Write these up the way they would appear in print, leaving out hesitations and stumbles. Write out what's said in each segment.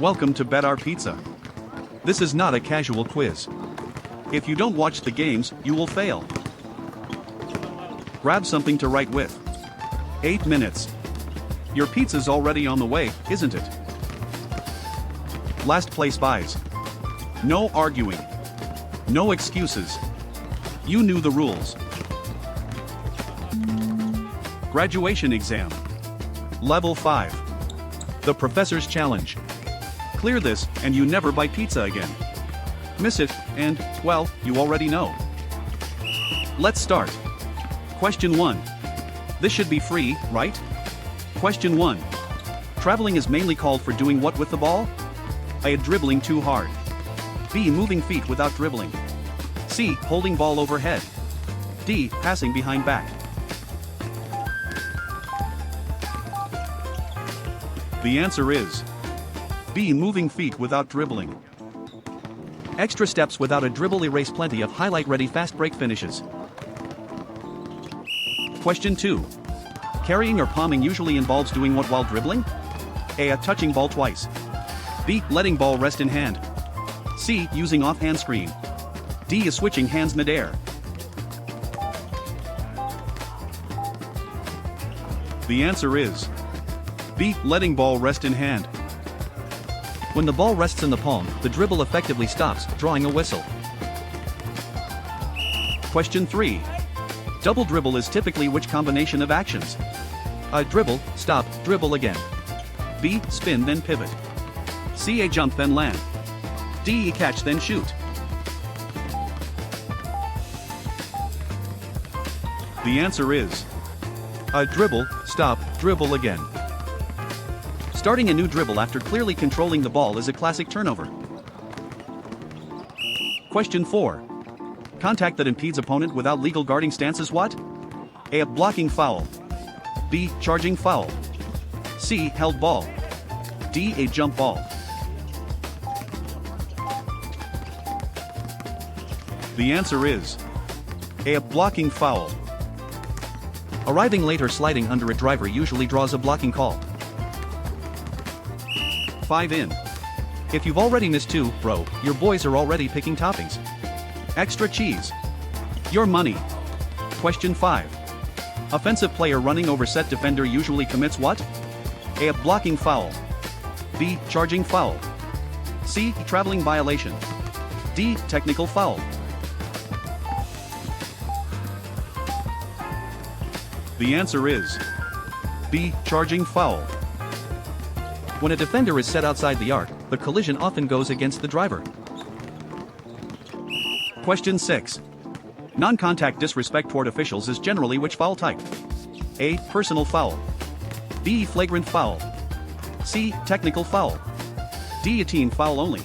Welcome to Bet Our Pizza. This is not a casual quiz. If you don't watch the games, you will fail. Grab something to write with. 8 minutes. Your pizza's already on the way, isn't it? Last place buys. No arguing. No excuses. You knew the rules. Graduation exam. Level 5. The Professor's Challenge. Clear this, and you never buy pizza again. Miss it, and, well, you already know. Let's start. Question 1. This should be free, right? Question 1. Traveling is mainly called for doing what with the ball? A. Dribbling too hard. B. Moving feet without dribbling. C. Holding ball overhead. D. Passing behind back. The answer is B. Moving feet without dribbling. Extra steps without a dribble erase plenty of highlight-ready fast break finishes. Question 2. Carrying or palming usually involves doing what while dribbling? A. Touching ball twice. B. Letting ball rest in hand. C. Using offhand screen. D. Switching hands mid-air. The answer is B. Letting ball rest in hand. When the ball rests in the palm, the dribble effectively stops, drawing a whistle. Question 3. Double dribble is typically which combination of actions? A. Dribble, stop, dribble again. B. Spin then pivot. C. A jump then land. D. Catch then shoot. The answer is A. Dribble, stop, dribble again. Starting a new dribble after clearly controlling the ball is a classic turnover. Question 4. Contact that impedes opponent without legal guarding stance is what? A. Blocking foul. B. Charging foul. C. Held ball. D. A jump ball. The answer is A. Blocking foul. Arriving late or sliding under a driver usually draws a blocking call. 5 in. If you've already missed 2, bro, your boys are already picking toppings. Extra cheese. Your money. Question 5. Offensive player running over set defender usually commits what? A. Blocking foul. B. Charging foul. C. Traveling violation. D. Technical foul. The answer is B. Charging foul. When a defender is set outside the arc, the collision often goes against the driver. Question 6. Non-contact disrespect toward officials is generally which foul type? A. Personal foul. B. Flagrant foul. C. Technical foul. D. A team foul only.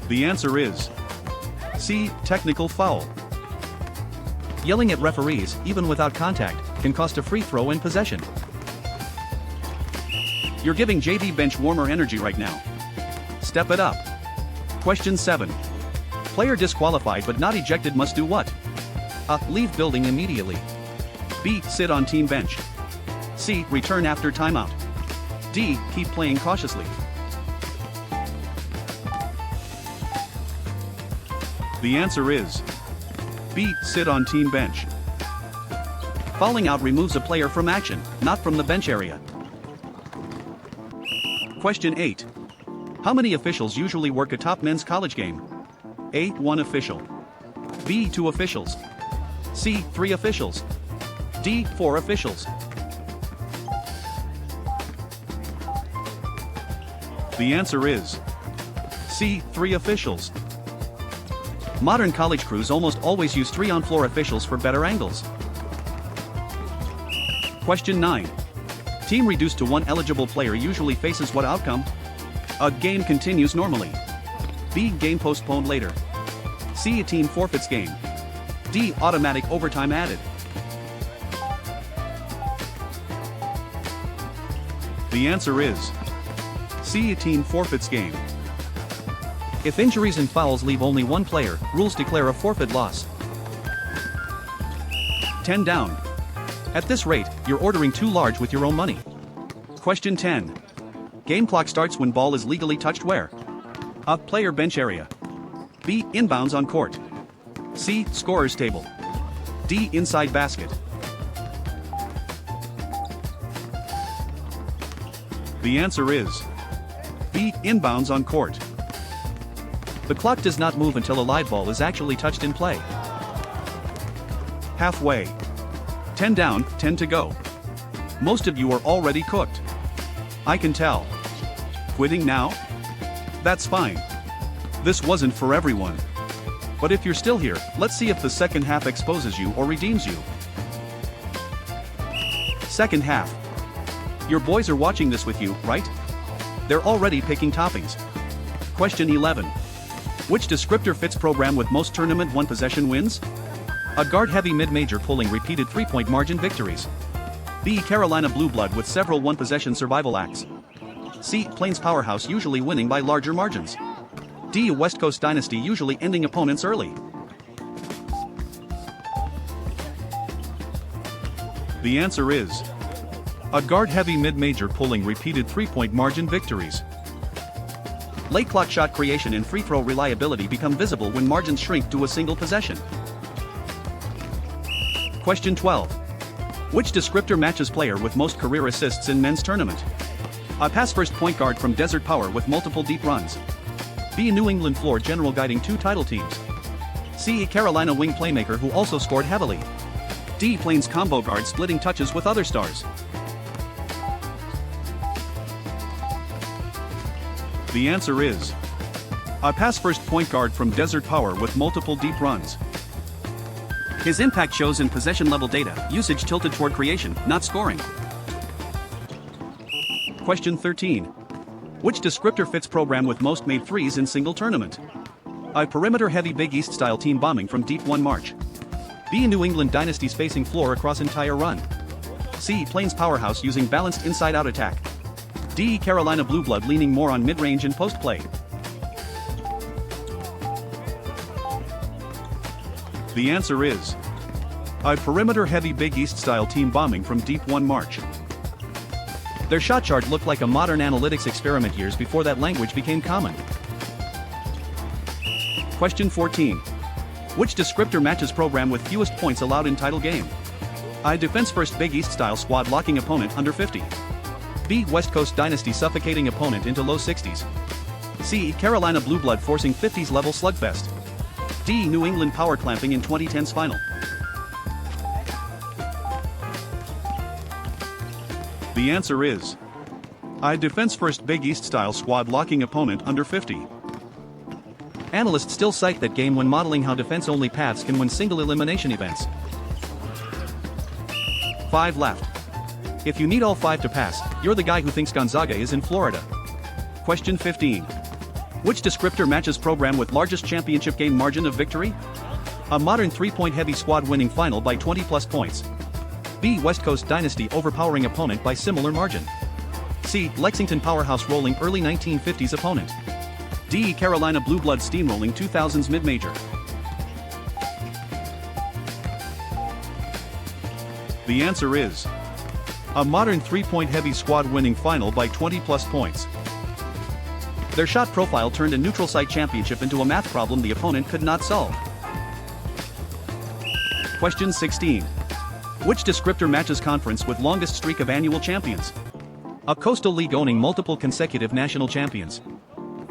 The answer is C. Technical foul. Yelling at referees, even without contact, can cost a free throw in possession. You're giving JV bench warmer energy right now. Step it up. Question 7. Player disqualified but not ejected must do what? A. Leave building immediately. B. Sit on team bench. C. Return after timeout. D. Keep playing cautiously. The answer is B. Sit on team bench. Fouling out removes a player from action, not from the bench area. Question 8. How many officials usually work a top men's college game? A. 1 official. B. 2 officials. C. 3 officials. D. 4 officials. The answer is C. 3 officials. Modern college crews almost always use 3 on-floor officials for better angles. Question 9. Team reduced to 1 eligible player usually faces what outcome? A. Game continues normally. B. Game postponed later. C. A team forfeits game. D. Automatic overtime added. The answer is C. A team forfeits game. If injuries and fouls leave only 1 player, rules declare a forfeit loss. 10 down. At this rate, you're ordering too large with your own money. Question 10. Game clock starts when ball is legally touched where? A. Player bench area. B. Inbounds on court. C. Scorer's table. D. Inside basket. The answer is B. Inbounds on court. The clock does not move until a live ball is actually touched in play. Halfway. 10 down, 10 to go. Most of you are already cooked. I can tell. Quitting now? That's fine. This wasn't for everyone. But if you're still here, let's see if the second half exposes you or redeems you. Second half. Your boys are watching this with you, right? They're already picking toppings. Question 11. Which descriptor fits program with most tournament one possession wins? A guard-heavy mid-major pulling repeated 3-point margin victories. B. Carolina Blue Blood with several one-possession survival acts. C. Plains Powerhouse usually winning by larger margins. D. West Coast Dynasty usually ending opponents early. The answer is a guard-heavy mid-major pulling repeated 3-point margin victories. Late clock shot creation and free throw reliability become visible when margins shrink to a single possession. Question 12. Which descriptor matches player with most career assists in men's tournament? A pass-first point guard from Desert Power with multiple deep runs. B. New England floor general guiding 2 title teams. C. Carolina wing playmaker who also scored heavily. D. Plains combo guard splitting touches with other stars. The answer is a pass-first point guard from Desert Power with multiple deep runs. His impact shows in possession-level data, usage tilted toward creation, not scoring. Question 13. Which descriptor fits program with most made threes in single tournament? A perimeter-heavy Big East-style team bombing from deep 1 march. B. New England Dynasty spacing floor across entire run. C. Plains Powerhouse using balanced inside-out attack. D. Carolina Blue Blood leaning more on mid-range and post-play. The answer is a perimeter-heavy Big East-style team bombing from deep 1 march. Their shot chart looked like a modern analytics experiment years before that language became common. Question 14. Which descriptor matches program with fewest points allowed in title game? A. Defense-first Big East-style squad locking opponent under 50. B. West Coast Dynasty suffocating opponent into low 60s. C. Carolina Blue Blood forcing 50s level slugfest. D. New England power clamping in 2010's final. The answer is a defense-first Big East-style squad locking opponent under 50. Analysts still cite that game when modeling how defense-only paths can win single elimination events. 5 left. If you need all 5 to pass, you're the guy who thinks Gonzaga is in Florida. Question 15. Which descriptor matches program with largest championship game margin of victory? A modern 3-point heavy squad winning final by 20+ points. B. West Coast Dynasty overpowering opponent by similar margin. C. Lexington Powerhouse rolling early 1950s opponent. D. Carolina Blue Blood steamrolling 2000s mid-major. The answer is a modern 3-point heavy squad winning final by 20+ points. Their shot profile turned a neutral site championship into a math problem the opponent could not solve. Question 16. Which descriptor matches conference with longest streak of annual champions? A Coastal League owning multiple consecutive national champions.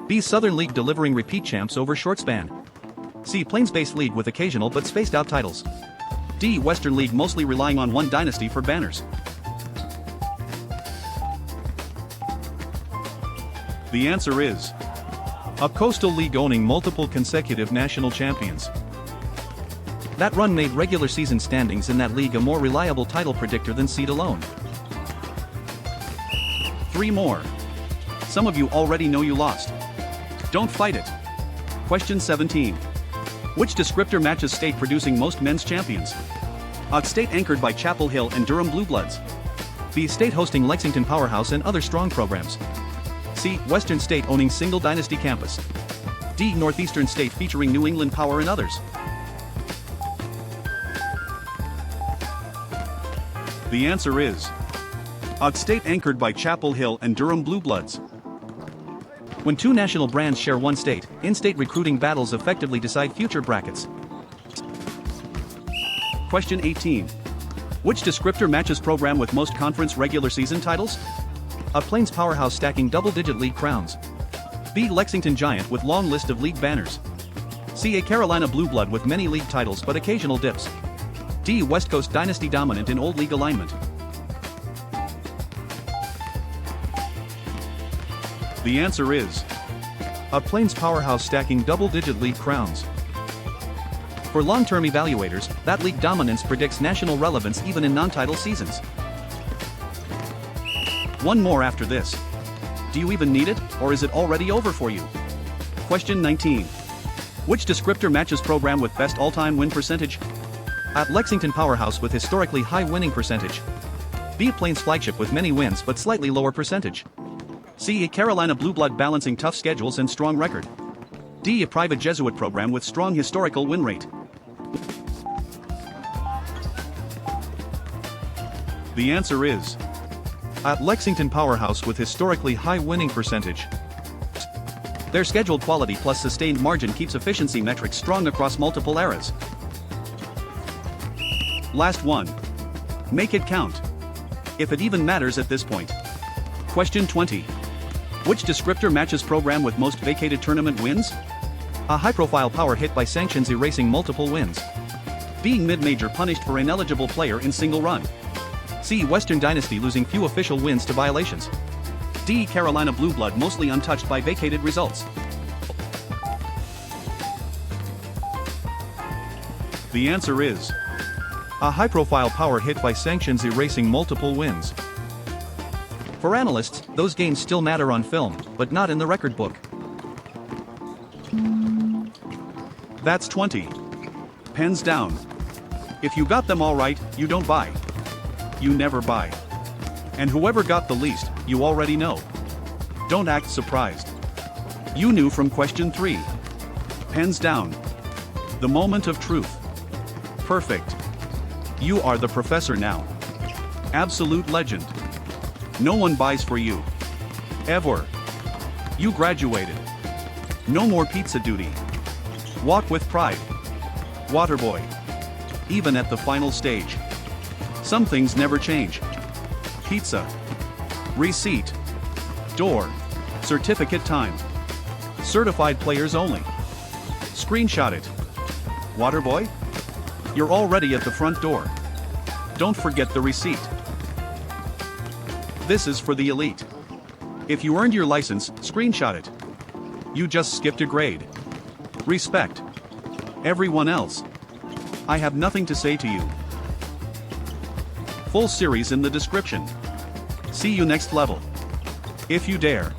B. Southern League delivering repeat champs over short span. C. Plains-based league with occasional but spaced out titles. D. Western League mostly relying on one dynasty for banners. The answer is a Coastal League owning multiple consecutive national champions. That run made regular season standings in that league a more reliable title predictor than seed alone. 3 more. Some of you already know you lost. Don't fight it. Question 17. Which descriptor matches state producing most men's champions? A. State anchored by Chapel Hill and Durham Blue Bloods. B. State hosting Lexington Powerhouse and other strong programs. C. Western State owning single dynasty campus. D. Northeastern State featuring New England Power and others. The answer is Odd State, anchored by Chapel Hill and Durham Blue Bloods. When two national brands share one state, in-state recruiting battles effectively decide future brackets. Question 18. Which descriptor matches program with most conference regular season titles? A Plains powerhouse stacking double-digit league crowns. B. Lexington Giant with long list of league banners. C. A Carolina Blue Blood with many league titles but occasional dips. D. West Coast dynasty dominant in old league alignment. The answer is A Plains powerhouse stacking double-digit league crowns. For long-term evaluators, that league dominance predicts national relevance even in non-title seasons. One more after this. Do you even need it, or is it already over for you? Question 19. Which descriptor matches program with best all-time win percentage? A. Lexington powerhouse with historically high winning percentage. B. Plains flagship with many wins but slightly lower percentage. C. A Carolina Blue Blood balancing tough schedules and strong record. D. A private Jesuit program with strong historical win rate. The answer is A. Lexington powerhouse with historically high winning percentage. Their scheduled quality plus sustained margin keeps efficiency metrics strong across multiple eras. Last one. Make it count. If it even matters at this point. Question 20. Which descriptor matches program with most vacated tournament wins? A high-profile power hit by sanctions erasing multiple wins. Being mid-major punished for ineligible player in single run. C. Western Dynasty losing few official wins to violations. D. Carolina Blue Blood mostly untouched by vacated results. The answer is A high-profile power hit by sanctions erasing multiple wins. For analysts, those games still matter on film, but not in the record book. That's 20. Pens down. If you got them all right, you don't buy. You never buy. And whoever got the least, you already know. Don't act surprised. You knew from question 3. Pens down. The moment of truth. Perfect. You are the professor now. Absolute legend. No one buys for you. Ever. You graduated. No more pizza duty. Walk with pride. Waterboy. Even at the final stage. Some things never change. Pizza. Receipt. Door. Certificate time. Certified players only. Screenshot it. Waterboy? You're already at the front door. Don't forget the receipt. This is for the elite. If you earned your license, screenshot it. You just skipped a grade. Respect. Everyone else. I have nothing to say to you. Full series in the description. See you next level. If you dare.